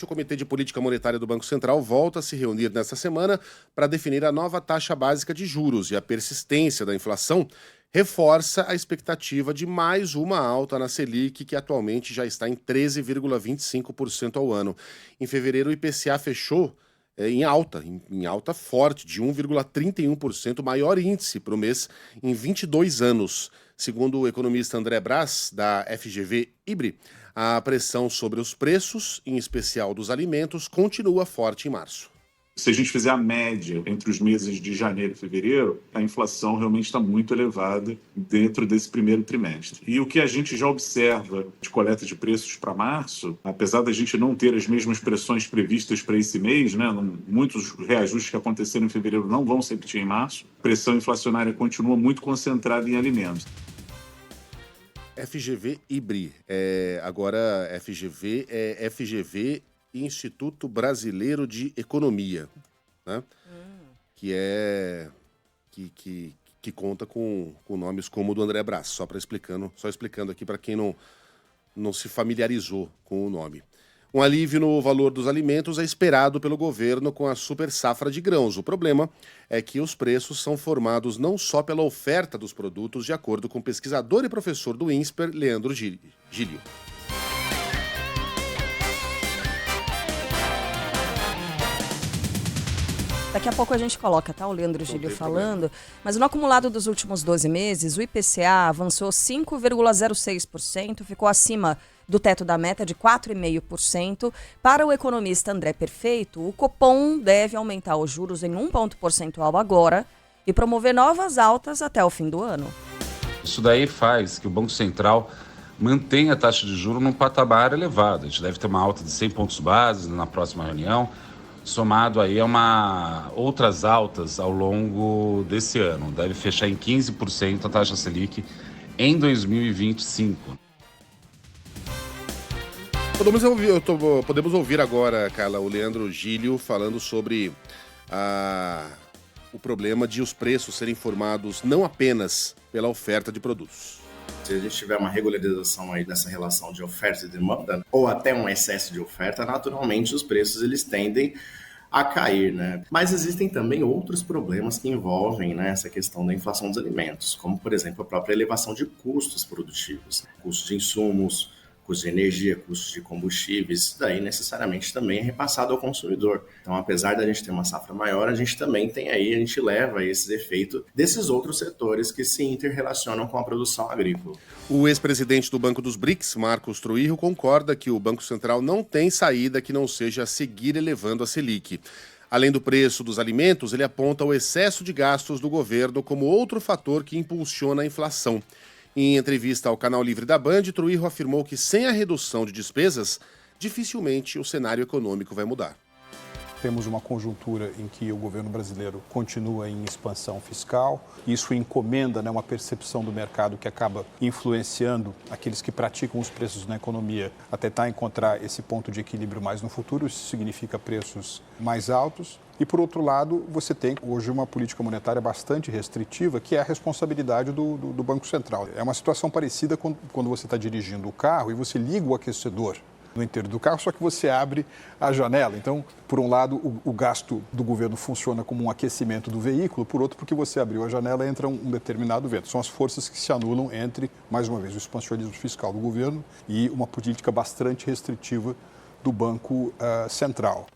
O Comitê de Política Monetária do Banco Central volta a se reunir nesta semana para definir a nova taxa básica de juros, e a persistência da inflação reforça a expectativa de mais uma alta na Selic, que atualmente já está em 13,25% ao ano. Em fevereiro, o IPCA fechou em alta forte, de 1,31%, maior índice para o mês em 22 anos. Segundo o economista André Brás, da FGV IBRE, a pressão sobre os preços, em especial dos alimentos, continua forte em março. Se a gente fizer a média entre os meses de janeiro e fevereiro, a inflação realmente está muito elevada dentro desse primeiro trimestre. E o que a gente já observa de coleta de preços para março, apesar da gente não ter as mesmas pressões previstas para esse mês, né, muitos reajustes que aconteceram em fevereiro não vão se repetir em março, a pressão inflacionária continua muito concentrada em alimentos. FGV IBRE, agora FGV é FGV Instituto Brasileiro de Economia, né? Que conta com nomes como o do André Brás, só explicando aqui para quem não se familiarizou com o nome. Um alívio no valor dos alimentos é esperado pelo governo com a super safra de grãos. O problema é que os preços são formados não só pela oferta dos produtos, de acordo com o pesquisador e professor do INSPER, Leandro Gílio. Daqui a pouco a gente coloca, tá? O Leandro Gílio falando. Mas no acumulado dos últimos 12 meses, o IPCA avançou 5,06%, ficou acima do teto da meta de 4,5%. Para o economista André Perfeito, o Copom deve aumentar os juros em 1 ponto percentual agora e promover novas altas até o fim do ano. Isso daí faz que o Banco Central mantenha a taxa de juros num patamar elevado. A gente deve ter uma alta de 100 pontos base na próxima reunião, somado aí a outras altas ao longo desse ano. Deve fechar em 15% a taxa Selic em 2025. Podemos ouvir agora, Carla, o Leandro Gílio falando sobre o problema de os preços serem formados não apenas pela oferta de produtos. Se a gente tiver uma regularização aí dessa relação de oferta e demanda, ou até um excesso de oferta, naturalmente os preços eles tendem a cair, né? Mas existem também outros problemas que envolvem, né, essa questão da inflação dos alimentos, como, por exemplo, a própria elevação de custos produtivos, custos de insumos, custos de energia, custos de combustíveis, isso daí necessariamente também é repassado ao consumidor. Então, apesar da gente ter uma safra maior, a gente também tem aí, a gente leva esses efeitos desses outros setores que se interrelacionam com a produção agrícola. O ex-presidente do Banco dos BRICS, Marcos Trujillo, concorda que o Banco Central não tem saída que não seja seguir elevando a Selic. Além do preço dos alimentos, ele aponta o excesso de gastos do governo como outro fator que impulsiona a inflação. Em entrevista ao Canal Livre da Band, Trujillo afirmou que sem a redução de despesas, dificilmente o cenário econômico vai mudar. Temos uma conjuntura em que o governo brasileiro continua em expansão fiscal. Isso encomenda, né, uma percepção do mercado que acaba influenciando aqueles que praticam os preços na economia a tentar encontrar esse ponto de equilíbrio mais no futuro. Isso significa preços mais altos. E, por outro lado, você tem hoje uma política monetária bastante restritiva, que é a responsabilidade do Banco Central. É uma situação parecida quando você está dirigindo o carro e você liga o aquecedor no interior do carro, só que você abre a janela. Então, por um lado, o gasto do governo funciona como um aquecimento do veículo, por outro, porque você abriu a janela, entra um determinado vento. São as forças que se anulam entre, mais uma vez, o expansionismo fiscal do governo e uma política bastante restritiva do Banco Central.